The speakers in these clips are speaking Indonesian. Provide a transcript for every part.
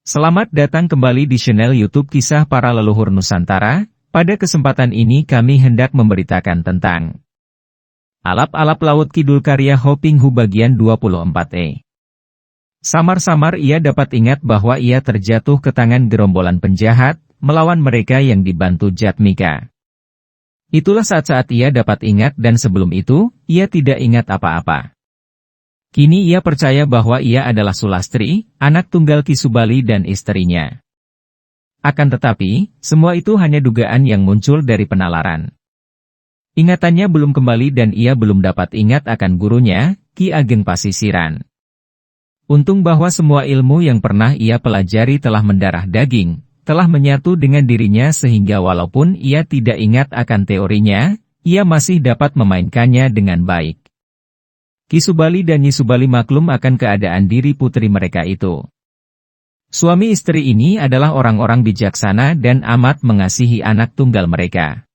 Selamat datang kembali di channel YouTube Kisah Para Leluhur Nusantara. Pada kesempatan ini kami hendak memberitakan tentang Alap-alap Laut Kidul karya Hoping Hu bagian 24e. Samar-samar ia dapat ingat bahwa ia terjatuh ke tangan gerombolan penjahat, melawan mereka yang dibantu Jatmika. Itulah saat-saat ia dapat ingat dan sebelum itu, ia tidak ingat apa-apa. Kini ia percaya bahwa ia adalah Sulastri, anak tunggal Ki Subali dan istrinya. Akan tetapi, semua itu hanya dugaan yang muncul dari penalaran. Ingatannya belum kembali dan ia belum dapat ingat akan gurunya, Ki Ageng Pasisiran. Untung bahwa semua ilmu yang pernah ia pelajari telah mendarah daging, telah menyatu dengan dirinya sehingga walaupun ia tidak ingat akan teorinya, ia masih dapat memainkannya dengan baik. Ki Subali dan Nyi Subali maklum akan keadaan diri putri mereka itu. Suami istri ini adalah orang-orang bijaksana dan amat mengasihi anak tunggal mereka.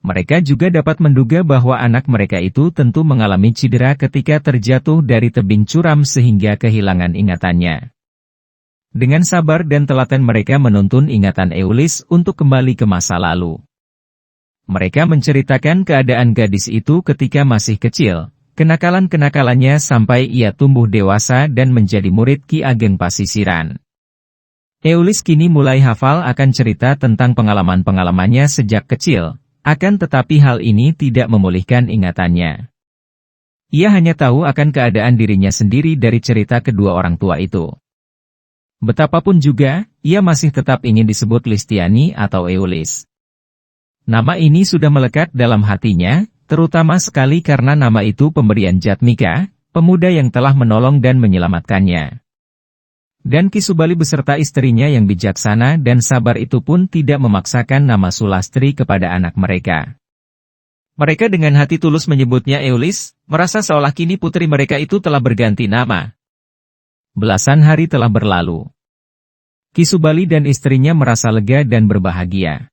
Mereka juga dapat menduga bahwa anak mereka itu tentu mengalami cedera ketika terjatuh dari tebing curam sehingga kehilangan ingatannya. Dengan sabar dan telaten mereka menuntun ingatan Eulis untuk kembali ke masa lalu. Mereka menceritakan keadaan gadis itu ketika masih kecil, kenakalan-kenakalannya sampai ia tumbuh dewasa dan menjadi murid Ki Ageng Pasisiran. Eulis kini mulai hafal akan cerita tentang pengalaman-pengalamannya sejak kecil, akan tetapi hal ini tidak memulihkan ingatannya. Ia hanya tahu akan keadaan dirinya sendiri dari cerita kedua orang tua itu. Betapapun juga, ia masih tetap ingin disebut Listiani atau Eulis. Nama ini sudah melekat dalam hatinya, terutama sekali karena nama itu pemberian Jatmika, pemuda yang telah menolong dan menyelamatkannya. Dan Ki Subali beserta istrinya yang bijaksana dan sabar itu pun tidak memaksakan nama Sulastri kepada anak mereka. Mereka dengan hati tulus menyebutnya Eulis, merasa seolah kini putri mereka itu telah berganti nama. Belasan hari telah berlalu. Ki Subali dan istrinya merasa lega dan berbahagia.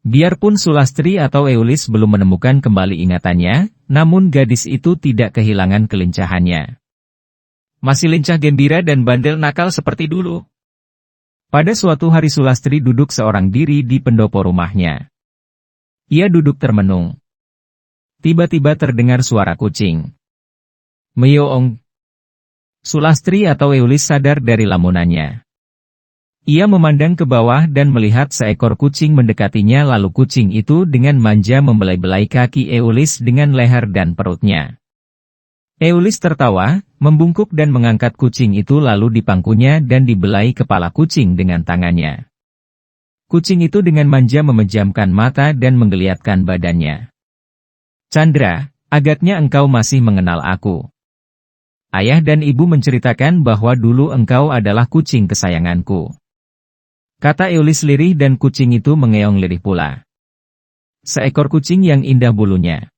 Biarpun Sulastri atau Eulis belum menemukan kembali ingatannya, namun gadis itu tidak kehilangan kelincahannya. Masih lincah gembira dan bandel nakal seperti dulu. Pada suatu hari Sulastri duduk seorang diri di pendopo rumahnya. Ia duduk termenung. Tiba-tiba terdengar suara kucing. Meyoong. Sulastri atau Eulis sadar dari lamunannya. Ia memandang ke bawah dan melihat seekor kucing mendekatinya lalu kucing itu dengan manja membelai-belai kaki Eulis dengan leher dan perutnya. Eulis tertawa, membungkuk dan mengangkat kucing itu lalu dipangkunya dan dibelai kepala kucing dengan tangannya. Kucing itu dengan manja memejamkan mata dan menggeliatkan badannya. Chandra, agaknya engkau masih mengenal aku. Ayah dan ibu menceritakan bahwa dulu engkau adalah kucing kesayanganku. Kata Eulis lirih dan kucing itu mengeong lirih pula. Seekor kucing yang indah bulunya.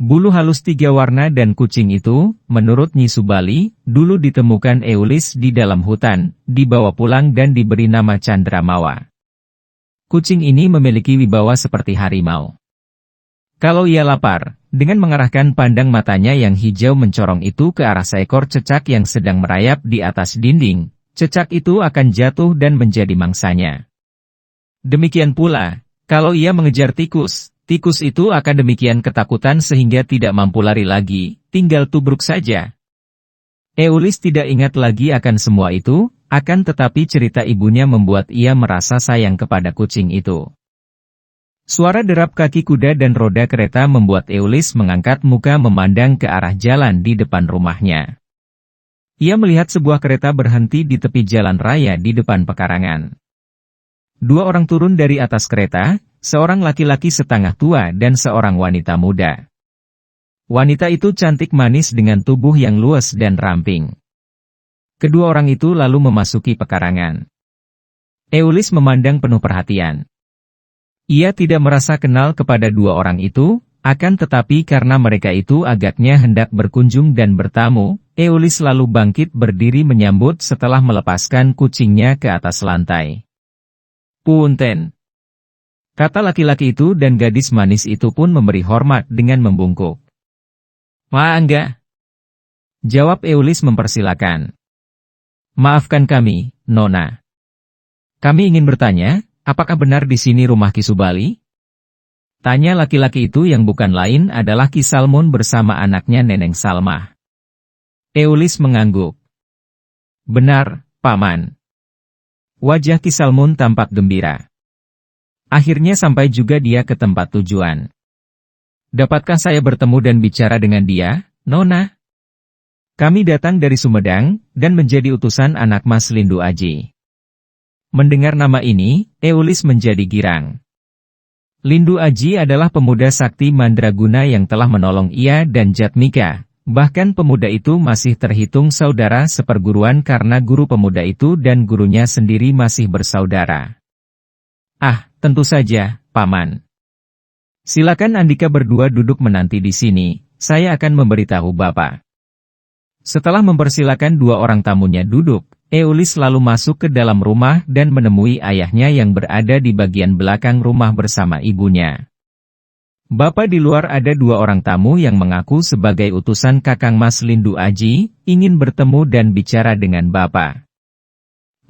Bulu halus 3 warna dan kucing itu, menurut Nyi Subali, dulu ditemukan Eulis di dalam hutan, dibawa pulang dan diberi nama Candramawa. Kucing ini memiliki wibawa seperti harimau. Kalau ia lapar, dengan mengarahkan pandang matanya yang hijau mencorong itu ke arah seekor cecak yang sedang merayap di atas dinding, cecak itu akan jatuh dan menjadi mangsanya. Demikian pula, kalau ia mengejar tikus, tikus itu akan demikian ketakutan sehingga tidak mampu lari lagi, tinggal tubruk saja. Eulis tidak ingat lagi akan semua itu, akan tetapi cerita ibunya membuat ia merasa sayang kepada kucing itu. Suara derap kaki kuda dan roda kereta membuat Eulis mengangkat muka memandang ke arah jalan di depan rumahnya. Ia melihat sebuah kereta berhenti di tepi jalan raya di depan pekarangan. 2 orang turun dari atas kereta, seorang laki-laki setengah tua dan seorang wanita muda. Wanita itu cantik manis dengan tubuh yang luas dan ramping. Kedua orang itu lalu memasuki pekarangan. Eulis memandang penuh perhatian. Ia tidak merasa kenal kepada 2 orang itu, akan tetapi karena mereka itu agaknya hendak berkunjung dan bertamu, Eulis lalu bangkit berdiri menyambut setelah melepaskan kucingnya ke atas lantai. Punten. Kata laki-laki itu dan gadis manis itu pun memberi hormat dengan membungkuk. Mangga. Jawab Eulis mempersilakan. Maafkan kami, Nona. Kami ingin bertanya, apakah benar di sini rumah Ki Subali? Tanya laki-laki itu yang bukan lain adalah Ki Salmon bersama anaknya Neneng Salmah. Eulis mengangguk. Benar, Paman. Wajah Ki Salmon tampak gembira. Akhirnya sampai juga dia ke tempat tujuan. Dapatkah saya bertemu dan bicara dengan dia, Nona? Kami datang dari Sumedang, dan menjadi utusan anak Mas Lindu Aji. Mendengar nama ini, Eulis menjadi girang. Lindu Aji adalah pemuda sakti mandraguna yang telah menolong ia dan Jatmika. Bahkan pemuda itu masih terhitung saudara seperguruan karena guru pemuda itu dan gurunya sendiri masih bersaudara. Ah, tentu saja, Paman. Silakan Andika berdua duduk menanti di sini, saya akan memberitahu Bapak. Setelah mempersilakan dua orang tamunya duduk, Eulis lalu masuk ke dalam rumah dan menemui ayahnya yang berada di bagian belakang rumah bersama ibunya. Bapak di luar ada dua orang tamu yang mengaku sebagai utusan Kakang Mas Lindu Aji, ingin bertemu dan bicara dengan Bapak.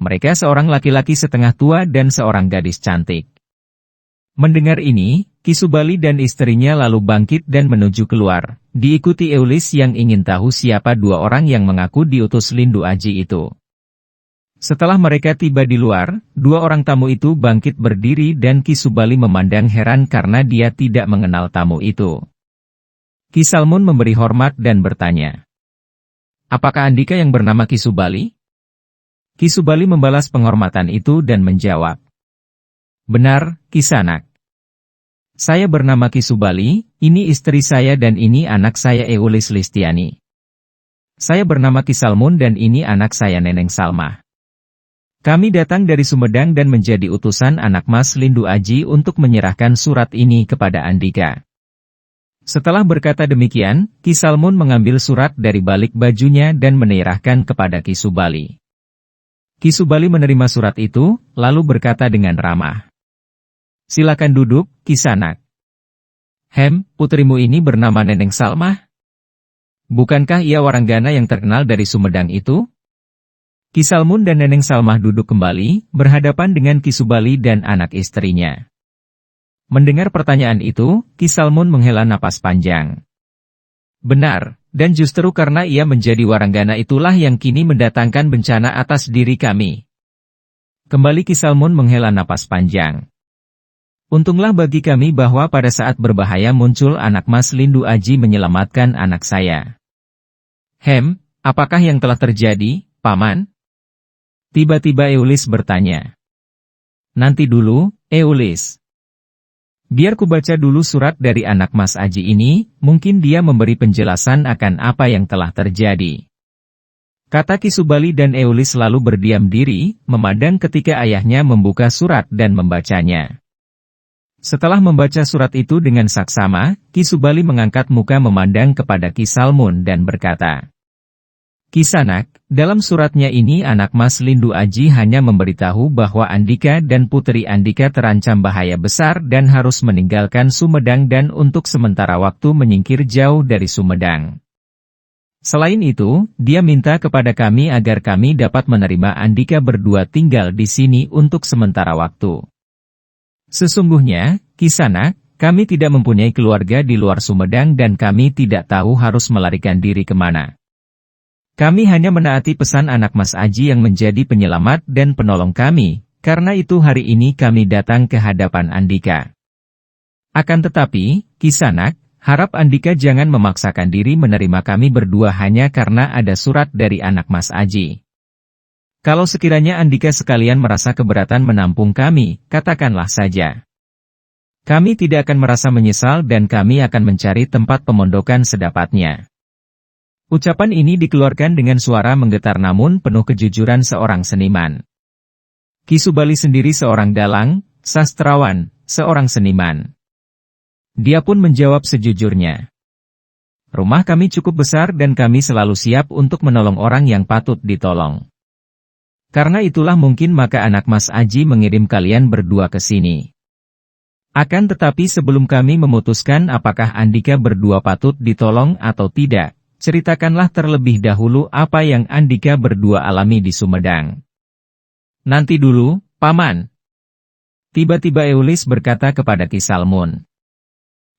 Mereka seorang laki-laki setengah tua dan seorang gadis cantik. Mendengar ini, Ki Subali dan istrinya lalu bangkit dan menuju keluar, diikuti Eulis yang ingin tahu siapa dua orang yang mengaku diutus Lindu Aji itu. Setelah mereka tiba di luar, dua orang tamu itu bangkit berdiri dan Ki Subali memandang heran karena dia tidak mengenal tamu itu. Ki Salmon memberi hormat dan bertanya, apakah Andika yang bernama Ki Subali? Ki Subali membalas penghormatan itu dan menjawab, benar, Kisanak. Saya bernama Ki Subali, ini istri saya dan ini anak saya Eulis Listiani. Saya bernama Ki Salmon dan ini anak saya Neneng Salmah. Kami datang dari Sumedang dan menjadi utusan anak Mas Lindu Aji untuk menyerahkan surat ini kepada Andika. Setelah berkata demikian, Ki Salmon mengambil surat dari balik bajunya dan menyerahkan kepada Ki Subali. Ki Subali menerima surat itu, lalu berkata dengan ramah. Silakan duduk, Kisanak. Putrimu ini bernama Neneng Salmah? Bukankah ia waranggana yang terkenal dari Sumedang itu? Ki Salmon dan Neneng Salmah duduk kembali, berhadapan dengan Ki Subali dan anak istrinya. Mendengar pertanyaan itu, Ki Salmon menghela napas panjang. Benar, dan justru karena ia menjadi waranggana itulah yang kini mendatangkan bencana atas diri kami. Kembali Ki Salmon menghela napas panjang. Untunglah bagi kami bahwa pada saat berbahaya muncul anak Mas Lindu Aji menyelamatkan anak saya. Apakah yang telah terjadi, Paman? Tiba-tiba Eulis bertanya. Nanti dulu, Eulis. Biar ku baca dulu surat dari anak Mas Aji ini, mungkin dia memberi penjelasan akan apa yang telah terjadi. Kata Ki Subali dan Eulis lalu berdiam diri, memandang ketika ayahnya membuka surat dan membacanya. Setelah membaca surat itu dengan saksama, Ki Subali mengangkat muka memandang kepada Ki Salmon dan berkata, Kisanak, dalam suratnya ini anak Mas Lindu Aji hanya memberitahu bahwa Andika dan Putri Andika terancam bahaya besar dan harus meninggalkan Sumedang dan untuk sementara waktu menyingkir jauh dari Sumedang. Selain itu, dia minta kepada kami agar kami dapat menerima Andika berdua tinggal di sini untuk sementara waktu. Sesungguhnya, Kisanak, kami tidak mempunyai keluarga di luar Sumedang dan kami tidak tahu harus melarikan diri kemana. Kami hanya menaati pesan anak Mas Aji yang menjadi penyelamat dan penolong kami, karena itu hari ini kami datang ke hadapan Andika. Akan tetapi, Kisanak, harap Andika jangan memaksakan diri menerima kami berdua hanya karena ada surat dari anak Mas Aji. Kalau sekiranya Andika sekalian merasa keberatan menampung kami, katakanlah saja. Kami tidak akan merasa menyesal dan kami akan mencari tempat pemondokan sedapatnya. Ucapan ini dikeluarkan dengan suara menggetar namun penuh kejujuran seorang seniman. Ki Subali sendiri seorang dalang, sastrawan, seorang seniman. Dia pun menjawab sejujurnya. Rumah kami cukup besar dan kami selalu siap untuk menolong orang yang patut ditolong. Karena itulah mungkin maka anak Mas Aji mengirim kalian berdua ke sini. Akan tetapi sebelum kami memutuskan apakah Andika berdua patut ditolong atau tidak, ceritakanlah terlebih dahulu apa yang Andika berdua alami di Sumedang. Nanti dulu, Paman. Tiba-tiba Eulis berkata kepada Ki Salmun.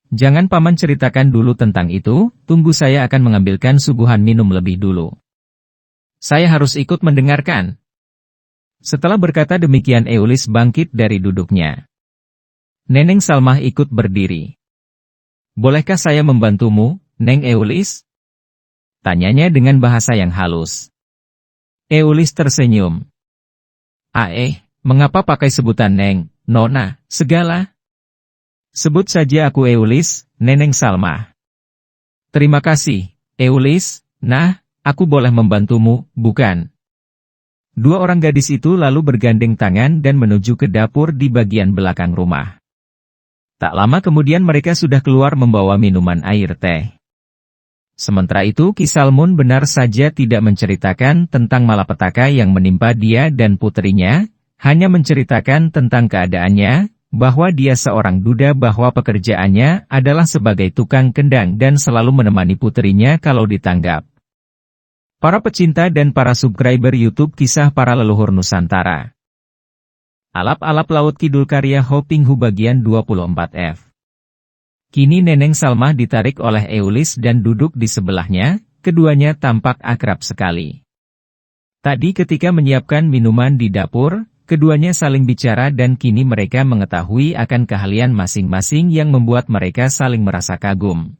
Jangan Paman ceritakan dulu tentang itu, tunggu saya akan mengambilkan suguhan minum lebih dulu. Saya harus ikut mendengarkan. Setelah berkata demikian Eulis bangkit dari duduknya. Neneng Salmah ikut berdiri. Bolehkah saya membantumu, Neng Eulis? Tanyanya dengan bahasa yang halus. Eulis tersenyum. Mengapa pakai sebutan Neng, Nona, segala? Sebut saja aku Eulis, Neneng Salmah. Terima kasih, Eulis. Nah, aku boleh membantumu, bukan? Dua orang gadis itu lalu bergandeng tangan dan menuju ke dapur di bagian belakang rumah. Tak lama kemudian mereka sudah keluar membawa minuman air teh. Sementara itu Ki Salmun benar saja tidak menceritakan tentang malapetaka yang menimpa dia dan putrinya, hanya menceritakan tentang keadaannya, bahwa dia seorang duda bahwa pekerjaannya adalah sebagai tukang kendang dan selalu menemani putrinya kalau ditanggap. Para pecinta dan para subscriber YouTube Kisah Para Leluhur Nusantara. Alap-alap Laut Kidul karya Hoping Hu bagian 24F. Kini Neneng Salmah ditarik oleh Eulis dan duduk di sebelahnya, keduanya tampak akrab sekali. Tadi ketika menyiapkan minuman di dapur, keduanya saling bicara dan kini mereka mengetahui akan keahlian masing-masing yang membuat mereka saling merasa kagum.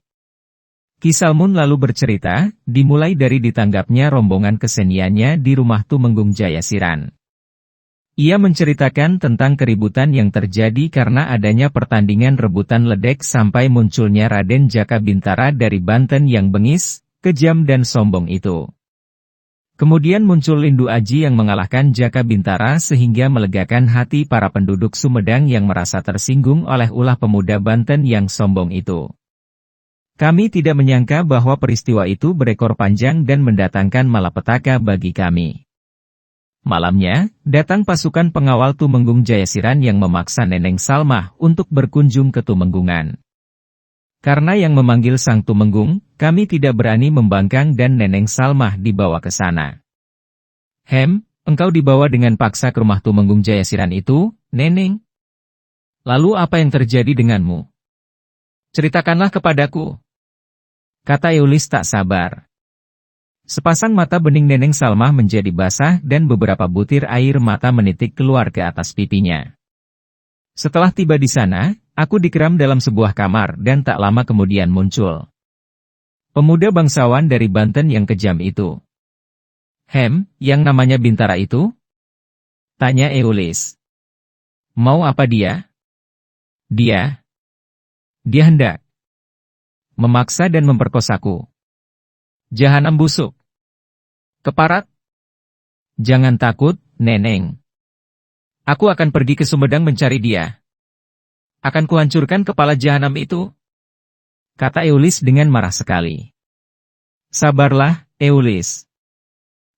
Ki Salmun lalu bercerita, dimulai dari ditanggapnya rombongan keseniannya di rumah Tumenggung Jayasiran. Ia menceritakan tentang keributan yang terjadi karena adanya pertandingan rebutan ledek sampai munculnya Raden Jaka Bintara dari Banten yang bengis, kejam dan sombong itu. Kemudian muncul Lindu Aji yang mengalahkan Jaka Bintara sehingga melegakan hati para penduduk Sumedang yang merasa tersinggung oleh ulah pemuda Banten yang sombong itu. Kami tidak menyangka bahwa peristiwa itu berekor panjang dan mendatangkan malapetaka bagi kami. Malamnya, datang pasukan pengawal Tumenggung Jayasiran yang memaksa Neneng Salmah untuk berkunjung ke Tumenggungan. Karena yang memanggil Sang Tumenggung, kami tidak berani membangkang dan Neneng Salmah dibawa ke sana. Engkau dibawa dengan paksa ke rumah Tumenggung Jayasiran itu, Neneng? Lalu apa yang terjadi denganmu? Ceritakanlah kepadaku. Kata Eulis tak sabar. Sepasang mata bening Neneng Salmah menjadi basah dan beberapa butir air mata menitik keluar ke atas pipinya. Setelah tiba di sana, aku dikeram dalam sebuah kamar dan tak lama kemudian muncul pemuda bangsawan dari Banten yang kejam itu. Yang namanya Bintara itu? Tanya Eulis. Mau apa dia? Dia hendak memaksa dan memperkosaku. Jahanam busuk. Keparat. Jangan takut, Neneng. Aku akan pergi ke Sumedang mencari dia. Akan kuhancurkan kepala jahanam itu. Kata Eulis dengan marah sekali. Sabarlah, Eulis.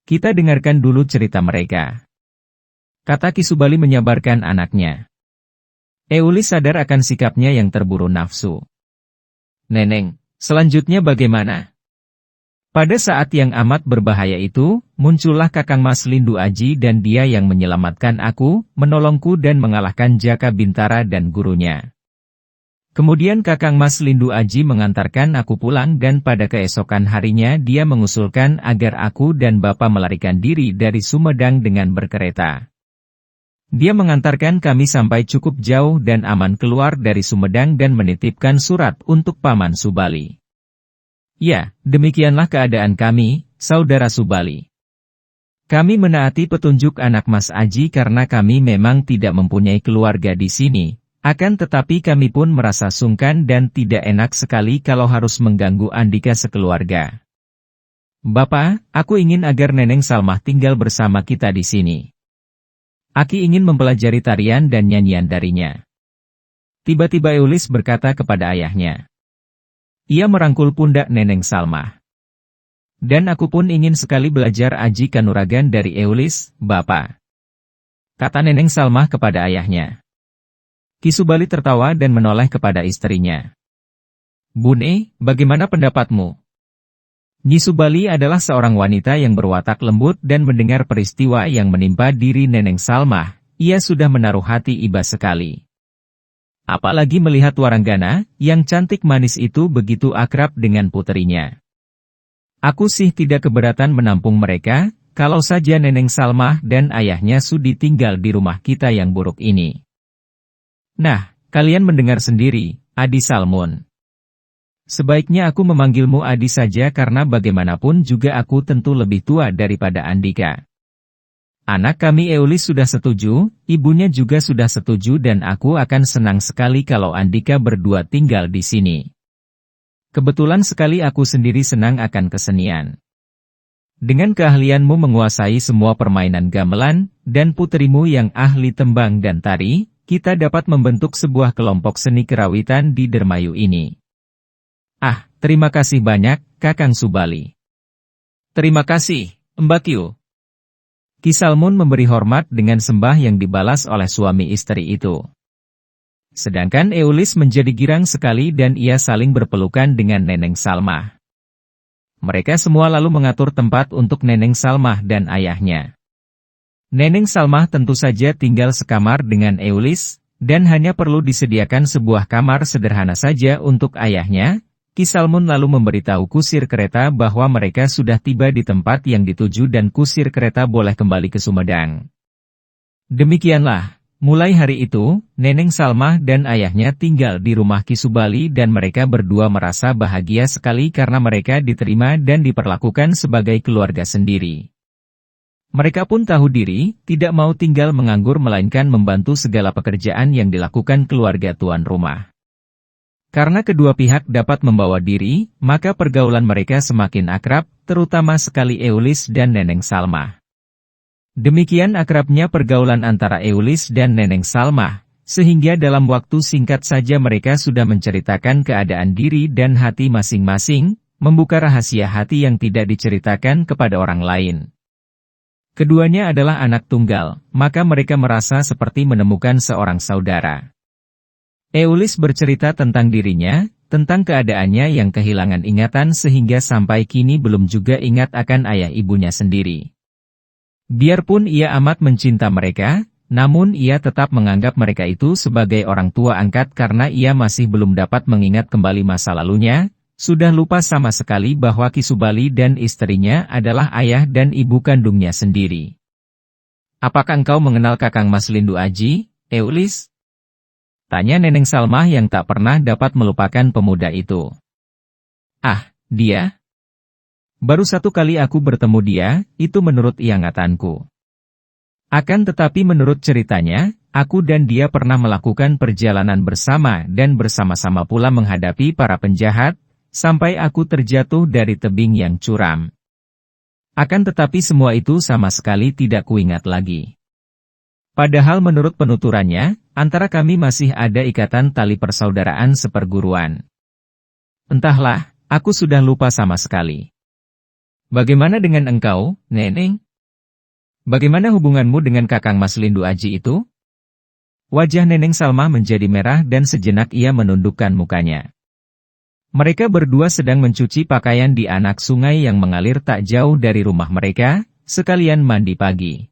Kita dengarkan dulu cerita mereka. Kata Ki Subali menyabarkan anaknya. Eulis sadar akan sikapnya yang terburu nafsu. Neneng, selanjutnya bagaimana? Pada saat yang amat berbahaya itu, muncullah Kakang Mas Lindu Aji dan dia yang menyelamatkan aku, menolongku dan mengalahkan Jaka Bintara dan gurunya. Kemudian Kakang Mas Lindu Aji mengantarkan aku pulang dan pada keesokan harinya dia mengusulkan agar aku dan Bapak melarikan diri dari Sumedang dengan berkereta. Dia mengantarkan kami sampai cukup jauh dan aman keluar dari Sumedang dan menitipkan surat untuk Paman Subali. Ya, demikianlah keadaan kami, Saudara Subali. Kami menaati petunjuk anak Mas Aji karena kami memang tidak mempunyai keluarga di sini, akan tetapi kami pun merasa sungkan dan tidak enak sekali kalau harus mengganggu Andika sekeluarga. Bapak, aku ingin agar Neneng Salmah tinggal bersama kita di sini. Aki ingin mempelajari tarian dan nyanyian darinya. Tiba-tiba Eulis berkata kepada ayahnya. Ia merangkul pundak Neneng Salmah. Dan aku pun ingin sekali belajar aji kanuragan dari Eulis, Bapak. Kata Neneng Salmah kepada ayahnya. Ki Subali tertawa dan menoleh kepada istrinya. Bune, bagaimana pendapatmu? Nyi Subali adalah seorang wanita yang berwatak lembut dan mendengar peristiwa yang menimpa diri Neneng Salmah, ia sudah menaruh hati iba sekali. Apalagi melihat Waranggana, yang cantik manis itu begitu akrab dengan puterinya. Aku sih tidak keberatan menampung mereka, kalau saja Neneng Salmah dan ayahnya sudi tinggal di rumah kita yang buruk ini. Nah, kalian mendengar sendiri, Adi Salmun. Sebaiknya aku memanggilmu Adi saja karena bagaimanapun juga aku tentu lebih tua daripada Andika. Anak kami Eulis sudah setuju, ibunya juga sudah setuju dan aku akan senang sekali kalau Andika berdua tinggal di sini. Kebetulan sekali aku sendiri senang akan kesenian. Dengan keahlianmu menguasai semua permainan gamelan, dan puterimu yang ahli tembang dan tari, kita dapat membentuk sebuah kelompok seni kerawitan di Dermayu ini. Ah, terima kasih banyak, Kakang Subali. Terima kasih, Mbak Kyu. Ki Salmun memberi hormat dengan sembah yang dibalas oleh suami istri itu. Sedangkan Eulis menjadi girang sekali dan ia saling berpelukan dengan Neneng Salmah. Mereka semua lalu mengatur tempat untuk Neneng Salmah dan ayahnya. Neneng Salmah tentu saja tinggal sekamar dengan Eulis, dan hanya perlu disediakan sebuah kamar sederhana saja untuk ayahnya. Ki Salmun lalu memberitahu kusir kereta bahwa mereka sudah tiba di tempat yang dituju dan kusir kereta boleh kembali ke Sumedang. Demikianlah, mulai hari itu, Neneng Salmah dan ayahnya tinggal di rumah Ki Subali dan mereka berdua merasa bahagia sekali karena mereka diterima dan diperlakukan sebagai keluarga sendiri. Mereka pun tahu diri, tidak mau tinggal menganggur melainkan membantu segala pekerjaan yang dilakukan keluarga tuan rumah. Karena kedua pihak dapat membawa diri, maka pergaulan mereka semakin akrab, terutama sekali Eulis dan Neneng Salmah. Demikian akrabnya pergaulan antara Eulis dan Neneng Salmah, sehingga dalam waktu singkat saja mereka sudah menceritakan keadaan diri dan hati masing-masing, membuka rahasia hati yang tidak diceritakan kepada orang lain. Keduanya adalah anak tunggal, maka mereka merasa seperti menemukan seorang saudara. Eulis bercerita tentang dirinya, tentang keadaannya yang kehilangan ingatan sehingga sampai kini belum juga ingat akan ayah ibunya sendiri. Biarpun ia amat mencinta mereka, namun ia tetap menganggap mereka itu sebagai orang tua angkat karena ia masih belum dapat mengingat kembali masa lalunya, sudah lupa sama sekali bahwa Ki Subali dan istrinya adalah ayah dan ibu kandungnya sendiri. Apakah engkau mengenal Kakang Mas Lindu Aji, Eulis? Tanya Neneng Salmah yang tak pernah dapat melupakan pemuda itu. Ah, dia? Baru satu kali aku bertemu dia, itu menurut ingatanku. Akan tetapi menurut ceritanya, aku dan dia pernah melakukan perjalanan bersama dan bersama-sama pula menghadapi para penjahat, sampai aku terjatuh dari tebing yang curam. Akan tetapi semua itu sama sekali tidak kuingat lagi. Padahal menurut penuturannya, antara kami masih ada ikatan tali persaudaraan seperguruan. Entahlah, aku sudah lupa sama sekali. Bagaimana dengan engkau, Neneng? Bagaimana hubunganmu dengan Kakang Mas Lindu Aji itu? Wajah Neneng Salmah menjadi merah dan sejenak ia menundukkan mukanya. Mereka berdua sedang mencuci pakaian di anak sungai yang mengalir tak jauh dari rumah mereka, sekalian mandi pagi.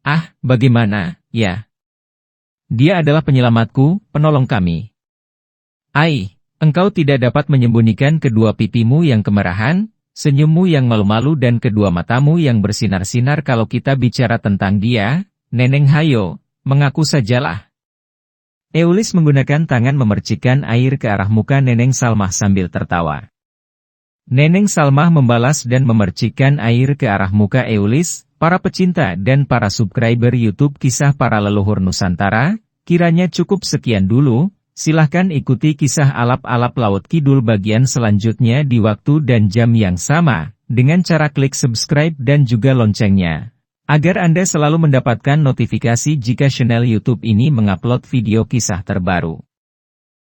Ah, bagaimana, ya? Dia adalah penyelamatku, penolong kami. Ai, engkau tidak dapat menyembunyikan kedua pipimu yang kemerahan, senyummu yang malu-malu dan kedua matamu yang bersinar-sinar kalau kita bicara tentang dia, Neneng hayo, mengaku sajalah. Eulis menggunakan tangan memercikkan air ke arah muka Neneng Salmah sambil tertawa. Neneng Salmah membalas dan memercikkan air ke arah muka Eulis. Para pecinta dan para subscriber YouTube Kisah Para Leluhur Nusantara, kiranya cukup sekian dulu, silahkan ikuti kisah alap-alap Laut Kidul bagian selanjutnya di waktu dan jam yang sama, dengan cara klik subscribe dan juga loncengnya, agar Anda selalu mendapatkan notifikasi jika channel YouTube ini mengupload video kisah terbaru.